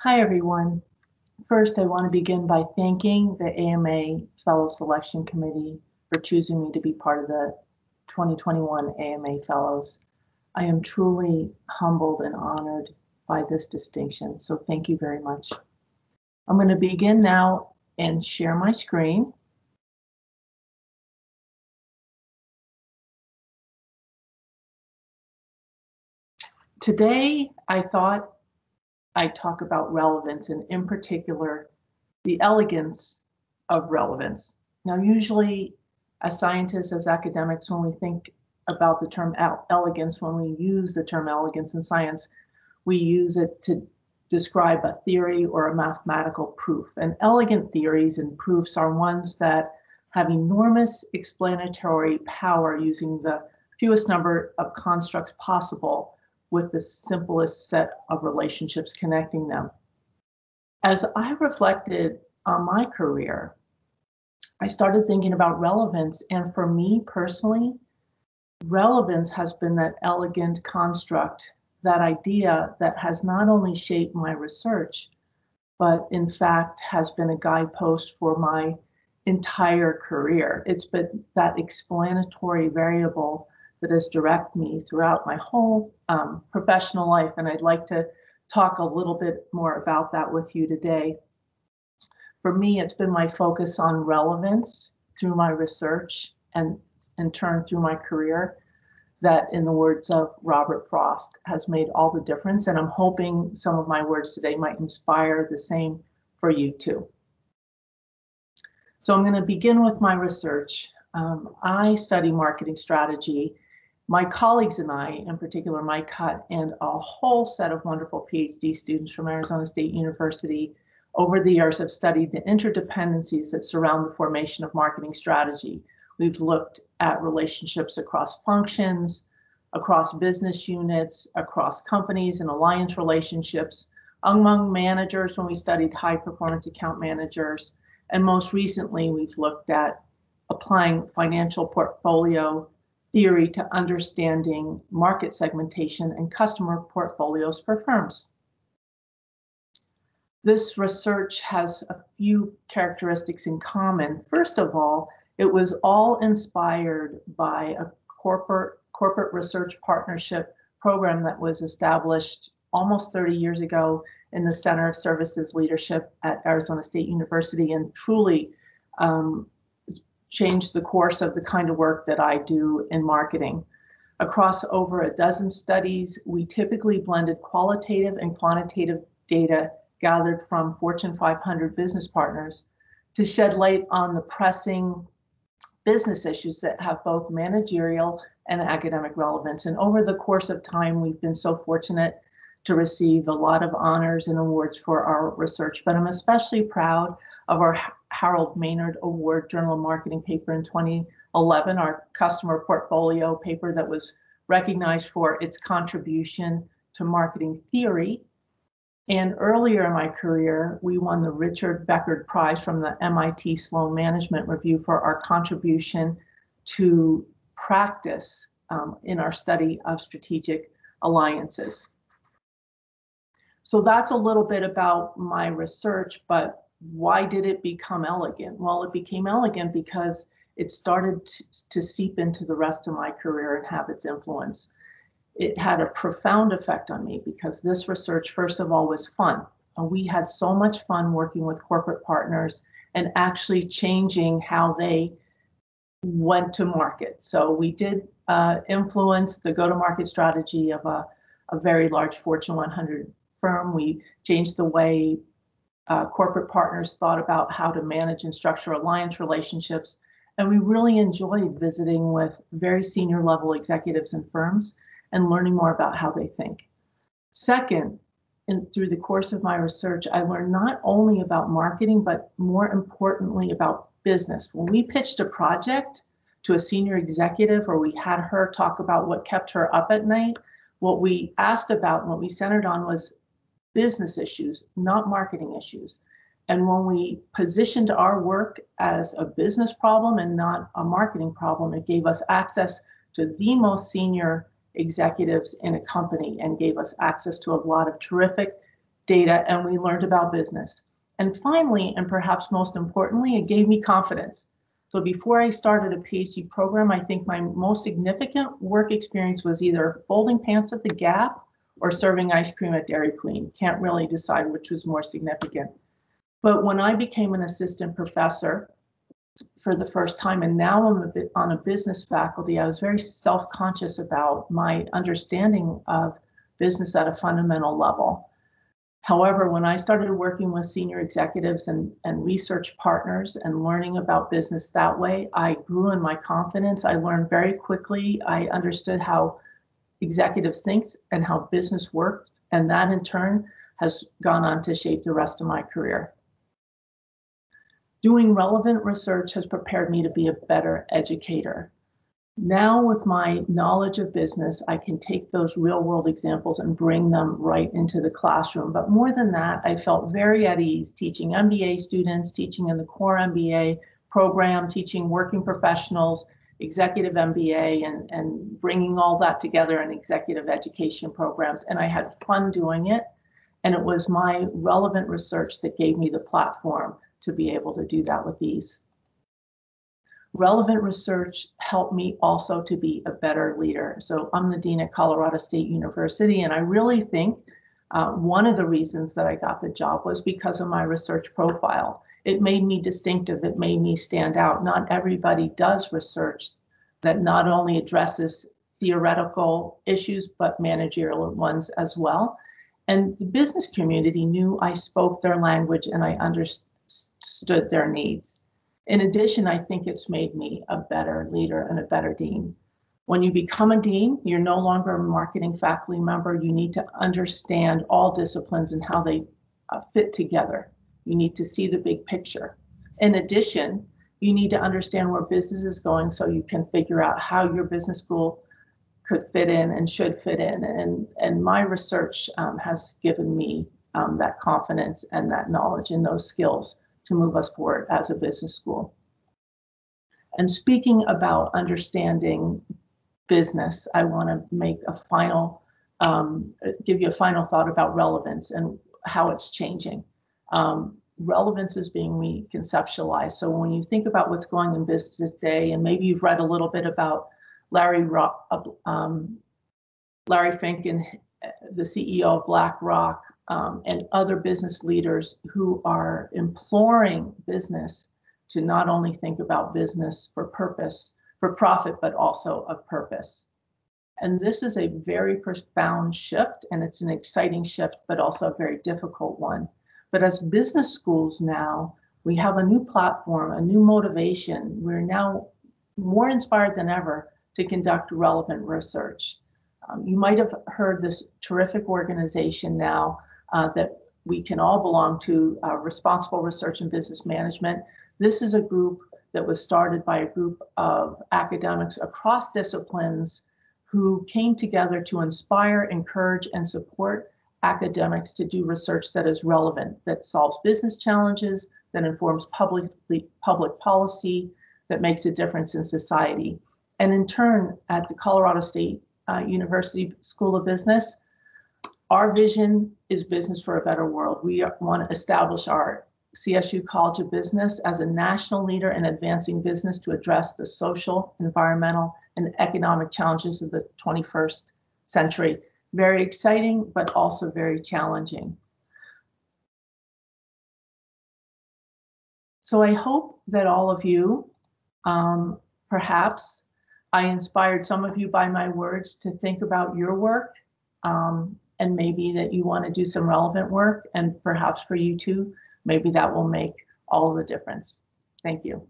Hi, everyone. First, I want to begin by thanking the AMA Fellow Selection Committee for choosing me to be part of the 2021 AMA Fellows. I am truly humbled and honored by this distinction, so thank you very much. I'm going to begin now and share my screen. Today, I thought I'd talk about relevance, and in particular, the elegance of relevance. Now, usually as scientists, as academics, when we think about the term elegance, when we use the term elegance in science, we use it to describe a theory or a mathematical proof. And elegant theories and proofs are ones that have enormous explanatory power using the fewest number of constructs possible with the simplest set of relationships connecting them. As I reflected on my career, I started thinking about relevance, and for me personally, relevance has been that elegant construct, that idea that has not only shaped my research, but in fact has been a guidepost for my entire career. It's been that explanatory variable that has directed me throughout my whole professional life, and I'd like to talk a little bit more about that with you today. For me, it's been my focus on relevance through my research and in turn through my career that, in the words of Robert Frost, has made all the difference. And I'm hoping some of my words today might inspire the same for you too. So I'm going to begin with my research. I study marketing strategy. My colleagues and I, in particular, Mike Hutt and a whole set of wonderful PhD students from Arizona State University, over the years have studied the interdependencies that surround the formation of marketing strategy. We've looked at relationships across functions, across business units, across companies and alliance relationships, among managers when we studied high performance account managers. And most recently, we've looked at applying financial portfolio theory to understanding market segmentation and customer portfolios for firms. This research has a few characteristics in common. First of all, it was all inspired by a corporate research partnership program that was established almost 30 years ago in the Center of Services Leadership at Arizona State University, and truly changed the course of the kind of work that I do in marketing. Across over a dozen studies, we typically blended qualitative and quantitative data gathered from Fortune 500 business partners to shed light on the pressing business issues that have both managerial and academic relevance. And over the course of time, we've been so fortunate to receive a lot of honors and awards for our research, but I'm especially proud of our Harold Maynard Award Journal of Marketing paper in 2011, our customer portfolio paper that was recognized for its contribution to marketing theory. And earlier in my career, we won the Richard Beckhard Prize from the MIT Sloan Management Review for our contribution to practice in our study of strategic alliances. So that's a little bit about my research, but why did it become elegant? Well, it became elegant because it started to seep into the rest of my career and have its influence. It had a profound effect on me because this research, first of all, was fun. We had so much fun working with corporate partners and actually changing how they went to market. So we did influence the go-to-market strategy of a very large Fortune 100 firm. We changed the way corporate partners thought about how to manage and structure alliance relationships. And we really enjoyed visiting with very senior level executives and firms and learning more about how they think. Second, through the course of my research, I learned not only about marketing, but more importantly about business. When we pitched a project to a senior executive, or we had her talk about what kept her up at night, what we asked about and what we centered on was business issues, not marketing issues. And when we positioned our work as a business problem and not a marketing problem, it gave us access to the most senior executives in a company and gave us access to a lot of terrific data, and we learned about business. And finally, and perhaps most importantly, it gave me confidence. So before I started a PhD program, I think my most significant work experience was either folding pants at the Gap or serving ice cream at Dairy Queen. Can't really decide which was more significant. But when I became an assistant professor for the first time, and now I'm on a business faculty, I was very self-conscious about my understanding of business at a fundamental level. However, when I started working with senior executives and research partners and learning about business that way, I grew in my confidence. I learned very quickly. I understood how executives think and how business works, and that in turn has gone on to shape the rest of my career. Doing relevant research has prepared me to be a better educator. Now with my knowledge of business, I can take those real world examples and bring them right into the classroom. But more than that, I felt very at ease teaching MBA students, teaching in the core MBA program, teaching working professionals, executive MBA, and bringing all that together in executive education programs. And I had fun doing it. And it was my relevant research that gave me the platform to be able to do that with ease. Relevant research helped me also to be a better leader. So I'm the dean at Colorado State University, and I really think one of the reasons that I got the job was because of my research profile. It made me distinctive. It made me stand out. Not everybody does research that not only addresses theoretical issues, but managerial ones as well. And the business community knew I spoke their language and I understood their needs. In addition, I think it's made me a better leader and a better dean. When you become a dean, you're no longer a marketing faculty member. You need to understand all disciplines and how they fit together. You need to see the big picture. In addition, you need to understand where business is going so you can figure out how your business school could fit in and should fit in. And my research has given me that confidence and that knowledge and those skills to move us forward as a business school. And speaking about understanding business, I want to make a final, give you a final thought about relevance and how it's changing. Relevance is being reconceptualized. So when you think about what's going on in business today, and maybe you've read a little bit about Larry Fink, and the CEO of BlackRock, and other business leaders who are imploring business to not only think about business for profit, but also of purpose. And this is a very profound shift, and it's an exciting shift, but also a very difficult one. But as business schools now, we have a new platform, a new motivation. We're now more inspired than ever to conduct relevant research. You might have heard this terrific organization now that we can all belong to, Responsible Research and Business Management. This is a group that was started by a group of academics across disciplines who came together to inspire, encourage, and support academics to do research that is relevant, that solves business challenges, that informs public policy, that makes a difference in society. And in turn, at the Colorado State University School of Business, our vision is business for a better world. We want to establish our CSU College of Business as a national leader in advancing business to address the social, environmental, and economic challenges of the 21st century. Very exciting, but also very challenging. So I hope that all of you, perhaps I inspired some of you by my words to think about your work, and maybe that you want to do some relevant work, and perhaps for you too, maybe that will make all of the difference. Thank you.